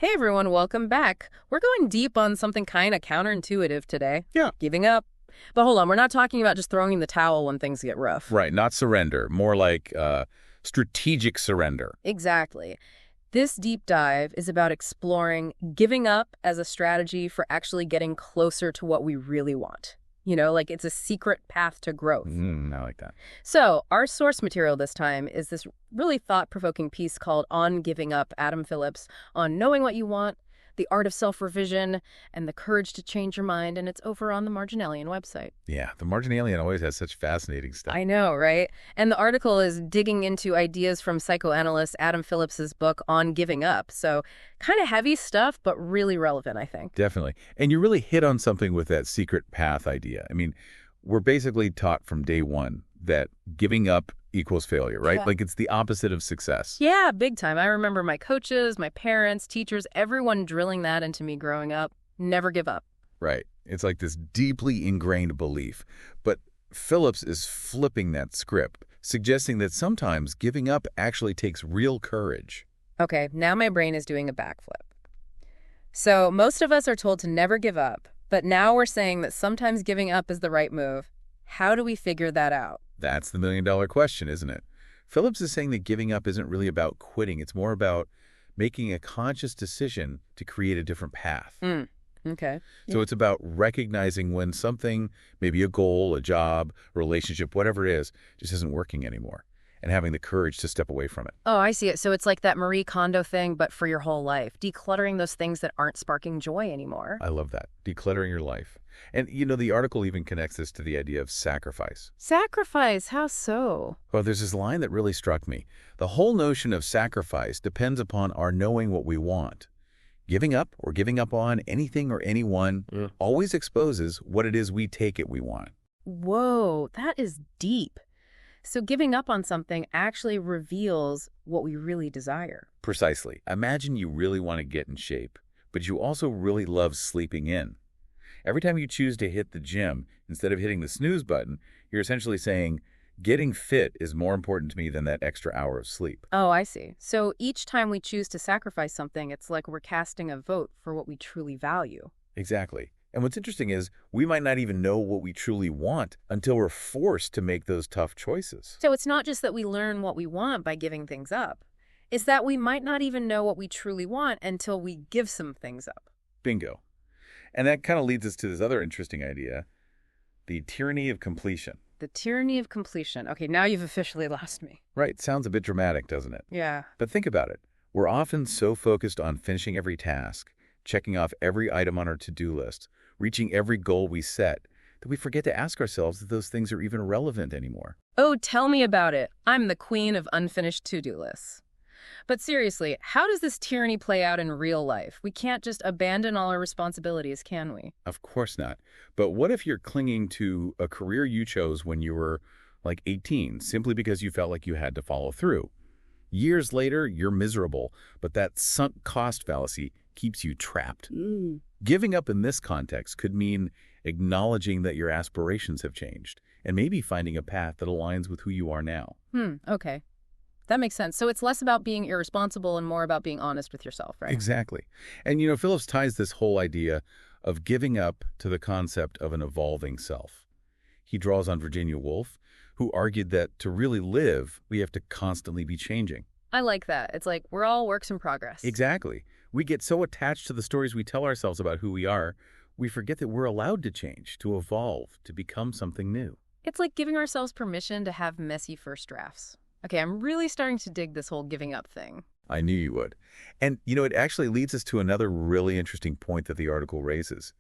Hey everyone, welcome back. We're going deep on something kind of counterintuitive today. Yeah. Giving up. But hold on, we're not talking about just throwing in the towel when things get rough. Right, not surrender, more like strategic surrender. Exactly. This deep dive is about exploring giving up as a strategy for actually getting closer to what we really want. Like it's a secret path to growth. I like that. So, our source material this time is this really thought-provoking piece called On Giving Up, Adam Phillips, on knowing what you want, the art of self-revision, and the courage to change your mind, and it's over on the Marginalian website. Yeah, the Marginalian always has such fascinating stuff. I know, right? And the article is digging into ideas from psychoanalyst Adam Phillips's book On Giving Up. So, kind of heavy stuff, but really relevant, I think. Definitely. And you really hit on something with that secret path idea. I mean, we're basically taught from day one that giving up equals failure, right? Yeah. Like it's the opposite of success. Yeah, big time. I remember my coaches, my parents, teachers, everyone drilling that into me growing up. Never give up. Right. It's like this deeply ingrained belief. But Phillips is flipping that script, suggesting that sometimes giving up actually takes real courage. Okay, now my brain is doing a backflip. So most of us are told to never give up, but now we're saying that sometimes giving up is the right move. How do we figure that out? That's the million-dollar question, isn't it? Phillips is saying that giving up isn't really about quitting. It's more about making a conscious decision to create a different path. Okay. So it's about recognizing when something, maybe a goal, a job, a relationship, whatever it is, just isn't working anymore, and having the courage to step away from it. Oh, I see it. So it's like that Marie Kondo thing, but for your whole life. Decluttering those things that aren't sparking joy anymore. I love that. Decluttering your life. And, the article even connects this to the idea of sacrifice. Sacrifice? How so? Well, there's this line that really struck me. The whole notion of sacrifice depends upon our knowing what we want. Giving up or giving up on anything or anyone always exposes what it is we take it we want. Whoa, that is deep. So giving up on something actually reveals what we really desire. Precisely. Imagine you really want to get in shape, but you also really love sleeping in. Every time you choose to hit the gym, instead of hitting the snooze button, you're essentially saying, getting fit is more important to me than that extra hour of sleep. Oh, I see. So each time we choose to sacrifice something, it's like we're casting a vote for what we truly value. Exactly. And what's interesting is we might not even know what we truly want until we're forced to make those tough choices. So it's not just that we learn what we want by giving things up. It's that we might not even know what we truly want until we give some things up. Bingo. And that kind of leads us to this other interesting idea, the tyranny of completion. The tyranny of completion. Okay, now you've officially lost me. Right. Sounds a bit dramatic, doesn't it? Yeah. But think about it. We're often so focused on finishing every task, checking off every item on our to-do list, reaching every goal we set, that we forget to ask ourselves if those things are even relevant anymore. Oh, tell me about it. I'm the queen of unfinished to-do lists. But seriously, how does this tyranny play out in real life? We can't just abandon all our responsibilities, can we? Of course not. But what if you're clinging to a career you chose when you were like 18, simply because you felt like you had to follow through? Years later, you're miserable, but that sunk cost fallacy keeps you trapped. Giving up in this context could mean acknowledging that your aspirations have changed and maybe finding a path that aligns with who you are now. Okay. That makes sense. So it's less about being irresponsible and more about being honest with yourself, right? Exactly. And, Phillips ties this whole idea of giving up to the concept of an evolving self. He draws on Virginia Woolf, who argued that to really live, we have to constantly be changing. I like that. It's like we're all works in progress. Exactly. We get so attached to the stories we tell ourselves about who we are, we forget that we're allowed to change, to evolve, to become something new. It's like giving ourselves permission to have messy first drafts. Okay, I'm really starting to dig this whole giving up thing. I knew you would. And, it actually leads us to another really interesting point that the article raises.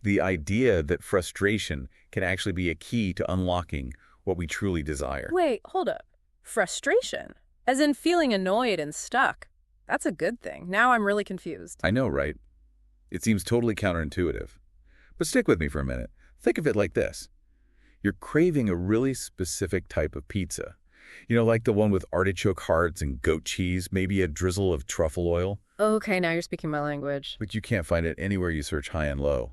The idea that frustration can actually be a key to unlocking what we truly desire. Wait, hold up. Frustration? As in feeling annoyed and stuck. That's a good thing. Now I'm really confused. I know, right? It seems totally counterintuitive. But stick with me for a minute. Think of it like this. You're craving a really specific type of pizza. Like the one with artichoke hearts and goat cheese, maybe a drizzle of truffle oil. Okay, now you're speaking my language. But you can't find it anywhere you search high and low.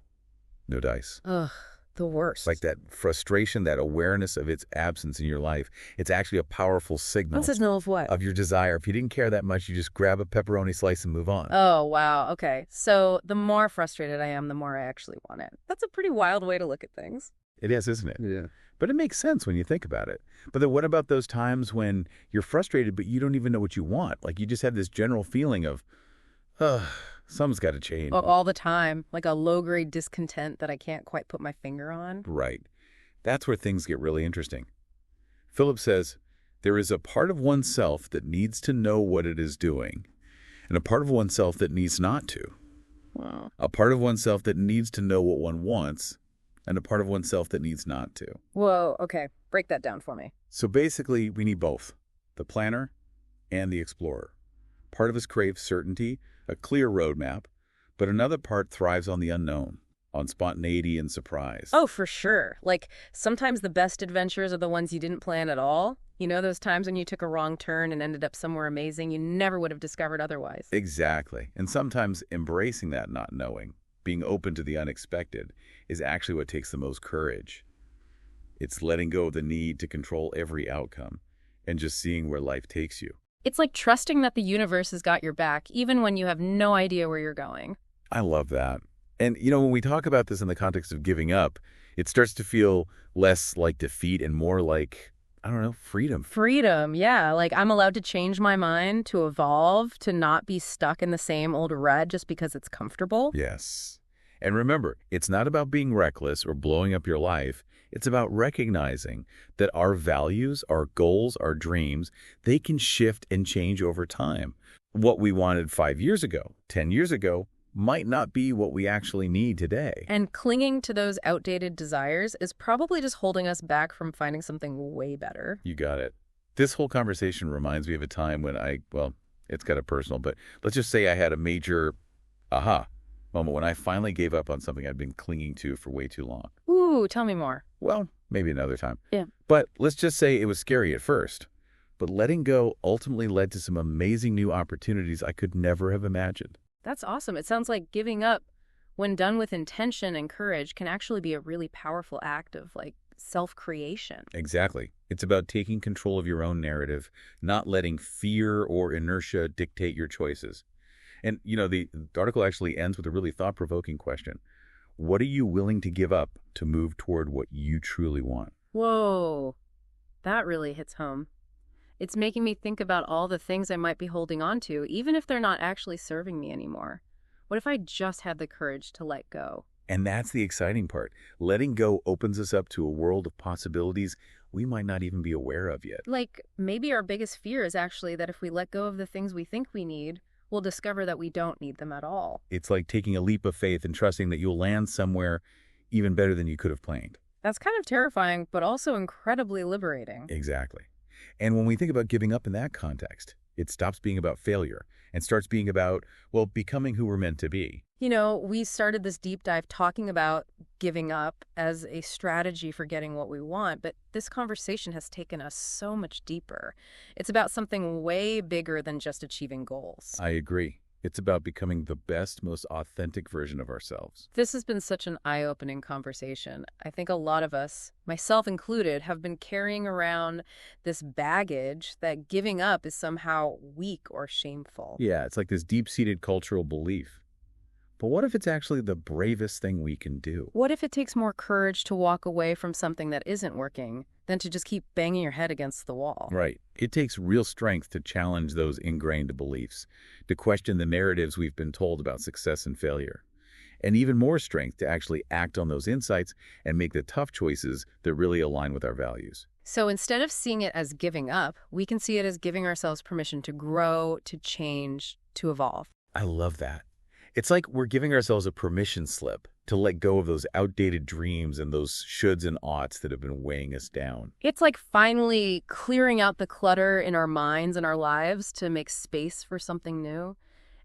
No dice. Ugh. The Like worst. that frustration, that awareness of its absence in your life, it's actually a powerful One signal says no of what? of your desire. If you didn't care that much, you just grab a pepperoni slice and move on. Oh, wow. Okay. So the more frustrated I am, the more I actually want it. That's a pretty wild way to look at things. It is, isn't it? Yeah. But it makes sense when you think about it. But then what about those times when you're frustrated, but you don't even know what you want? Like you just have this general feeling of, ugh, something's got to change. All the time. Like a low-grade discontent that I can't quite put my finger on. Right. That's where things get really interesting. Philip says, there is a part of oneself that needs to know what it is doing, and a part of oneself that needs not to. Wow. A part of oneself that needs to know what one wants, and a part of oneself that needs not to. Whoa, okay. Break that down for me. So basically, we need both, the planner and the explorer. Part of us craves certainty, a clear roadmap, but another part thrives on the unknown, on spontaneity and surprise. Oh, for sure. Like, sometimes the best adventures are the ones you didn't plan at all. You know those times when you took a wrong turn and ended up somewhere amazing you never would have discovered otherwise? Exactly. And sometimes embracing that not knowing, being open to the unexpected, is actually what takes the most courage. It's letting go of the need to control every outcome and just seeing where life takes you. It's like trusting that the universe has got your back, even when you have no idea where you're going. I love that. And, when we talk about this in the context of giving up, it starts to feel less like defeat and more like, I don't know, freedom. Freedom, yeah. Like, I'm allowed to change my mind, to evolve, to not be stuck in the same old rut just because it's comfortable. Yes. And remember, it's not about being reckless or blowing up your life. It's about recognizing that our values, our goals, our dreams, they can shift and change over time. What we wanted 5 years ago, 10 years ago, might not be what we actually need today. And clinging to those outdated desires is probably just holding us back from finding something way better. You got it. This whole conversation reminds me of a time when it's kind of personal, but let's just say I had a major aha moment when I finally gave up on something I'd been clinging to for way too long. Ooh, tell me more. Well, maybe another time. Yeah. But let's just say it was scary at first. But letting go ultimately led to some amazing new opportunities I could never have imagined. That's awesome. It sounds like giving up, when done with intention and courage, can actually be a really powerful act of, like, self-creation. Exactly. It's about taking control of your own narrative, not letting fear or inertia dictate your choices. And, the article actually ends with a really thought-provoking question. What are you willing to give up to move toward what you truly want? Whoa, that really hits home. It's making me think about all the things I might be holding on to, even if they're not actually serving me anymore. What if I just had the courage to let go? And that's the exciting part. Letting go opens us up to a world of possibilities we might not even be aware of yet. Like, maybe our biggest fear is actually that if we let go of the things we think we need, we'll discover that we don't need them at all. It's like taking a leap of faith and trusting that you'll land somewhere even better than you could have planned. That's kind of terrifying, but also incredibly liberating. Exactly. And when we think about giving up in that context, it stops being about failure and starts being about, becoming who we're meant to be. We started this deep dive talking about giving up as a strategy for getting what we want, but this conversation has taken us so much deeper. It's about something way bigger than just achieving goals. I agree. It's about becoming the best, most authentic version of ourselves. This has been such an eye-opening conversation. I think a lot of us, myself included, have been carrying around this baggage that giving up is somehow weak or shameful. Yeah, it's like this deep-seated cultural belief. But what if it's actually the bravest thing we can do? What if it takes more courage to walk away from something that isn't working than to just keep banging your head against the wall? Right. It takes real strength to challenge those ingrained beliefs, to question the narratives we've been told about success and failure, and even more strength to actually act on those insights and make the tough choices that really align with our values. So instead of seeing it as giving up, we can see it as giving ourselves permission to grow, to change, to evolve. I love that. It's like we're giving ourselves a permission slip to let go of those outdated dreams and those shoulds and oughts that have been weighing us down. It's like finally clearing out the clutter in our minds and our lives to make space for something new.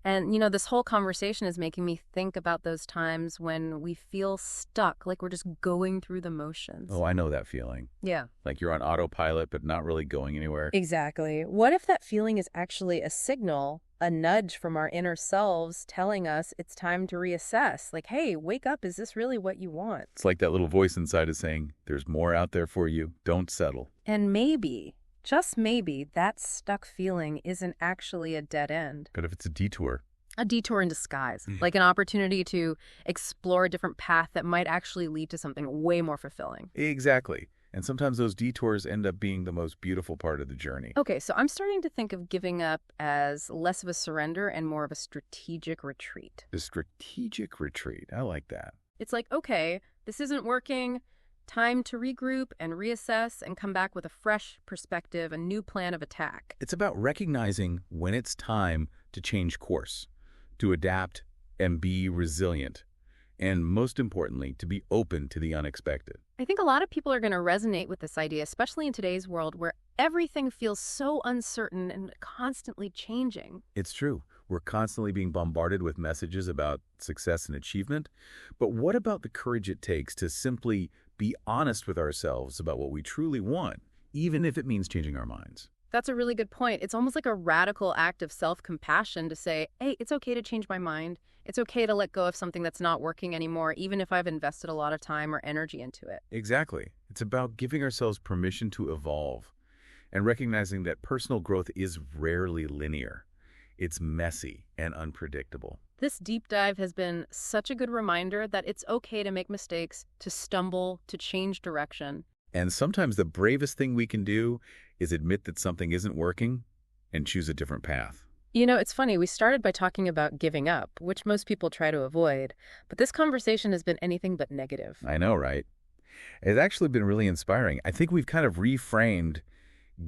And, this whole conversation is making me think about those times when we feel stuck, like we're just going through the motions. Oh, I know that feeling. Yeah. Like you're on autopilot, but not really going anywhere. Exactly. What if that feeling is actually a signal a nudge from our inner selves telling us it's time to reassess. Like, hey, wake up. Is this really what you want? It's like that little voice inside is saying, there's more out there for you. Don't settle. And maybe, just maybe, that stuck feeling isn't actually a dead end. But if it's a detour, A detour in disguise, like an opportunity to explore a different path that might actually lead to something way more fulfilling. exactly. And sometimes those detours end up being the most beautiful part of the journey. Okay, so I'm starting to think of giving up as less of a surrender and more of a strategic retreat. The strategic retreat. I like that. It's like, okay, this isn't working. Time to regroup and reassess and come back with a fresh perspective, a new plan of attack. It's about recognizing when it's time to change course, to adapt and be resilient, and most importantly, to be open to the unexpected. I think a lot of people are going to resonate with this idea, especially in today's world where everything feels so uncertain and constantly changing. It's true. We're constantly being bombarded with messages about success and achievement. But what about the courage it takes to simply be honest with ourselves about what we truly want, even if it means changing our minds? That's a really good point. It's almost like a radical act of self-compassion to say, hey, it's okay to change my mind. It's okay to let go of something that's not working anymore, even if I've invested a lot of time or energy into it. Exactly. It's about giving ourselves permission to evolve and recognizing that personal growth is rarely linear. It's messy and unpredictable. This deep dive has been such a good reminder that it's okay to make mistakes, to stumble, to change direction. And sometimes the bravest thing we can do is admit that something isn't working and choose a different path. You know, it's funny, we started by talking about giving up, which most people try to avoid, but this conversation has been anything but negative. I know, right? It's actually been really inspiring. I think we've kind of reframed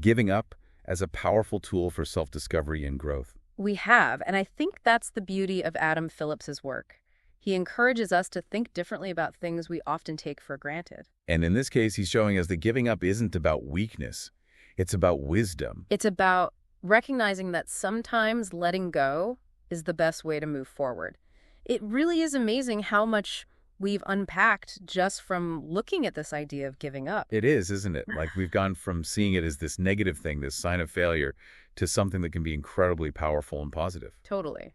giving up as a powerful tool for self-discovery and growth. We have, and I think that's the beauty of Adam Phillips's work. He encourages us to think differently about things we often take for granted. And in this case, he's showing us that giving up isn't about weakness. It's about wisdom. It's about recognizing that sometimes letting go is the best way to move forward. It really is amazing how much we've unpacked just from looking at this idea of giving up. It is, isn't it? Like we've gone from seeing it as this negative thing, this sign of failure, to something that can be incredibly powerful and positive. Totally.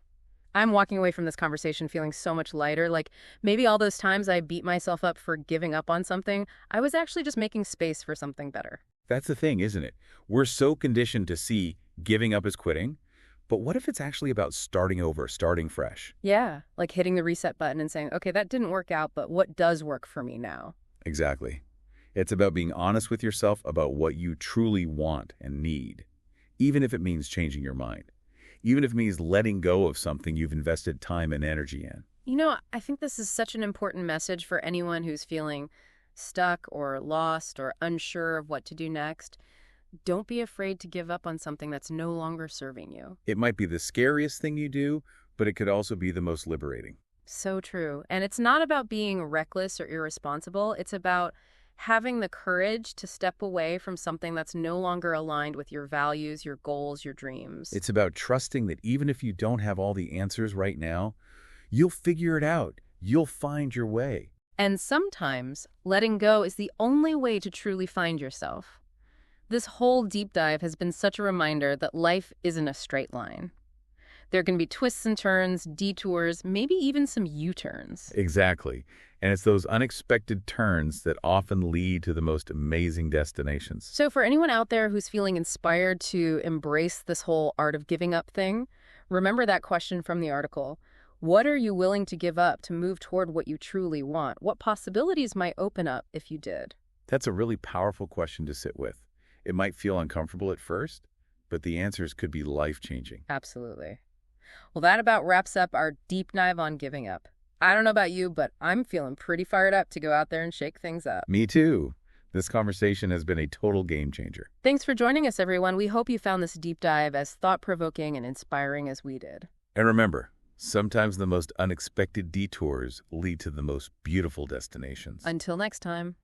I'm walking away from this conversation feeling so much lighter. Like maybe all those times I beat myself up for giving up on something, I was actually just making space for something better. That's the thing, isn't it? We're so conditioned to see giving up as quitting, but what if it's actually about starting over, starting fresh? Yeah, like hitting the reset button and saying, okay, that didn't work out, but what does work for me now? Exactly. It's about being honest with yourself about what you truly want and need, even if it means changing your mind, even if it means letting go of something you've invested time and energy in. You know, I think this is such an important message for anyone who's feeling stuck or lost or unsure of what to do next. Don't be afraid to give up on something that's no longer serving you. It might be the scariest thing you do, but it could also be the most liberating. So true. And it's not about being reckless or irresponsible. It's about having the courage to step away from something that's no longer aligned with your values, your goals, your dreams. It's about trusting that even if you don't have all the answers right now, you'll figure it out. You'll find your way. And sometimes letting go is the only way to truly find yourself. This whole deep dive has been such a reminder that life isn't a straight line. There can be twists and turns, detours, maybe even some U-turns. Exactly. And it's those unexpected turns that often lead to the most amazing destinations. So for anyone out there who's feeling inspired to embrace this whole art of giving up thing, remember that question from the article. What are you willing to give up to move toward what you truly want? What possibilities might open up if you did? That's a really powerful question to sit with. It might feel uncomfortable at first, but the answers could be life-changing. Absolutely. Well, that about wraps up our deep dive on giving up. I don't know about you, but I'm feeling pretty fired up to go out there and shake things up. Me too. This conversation has been a total game changer. Thanks for joining us, everyone. We hope you found this deep dive as thought-provoking and inspiring as we did. And remember, sometimes the most unexpected detours lead to the most beautiful destinations. Until next time.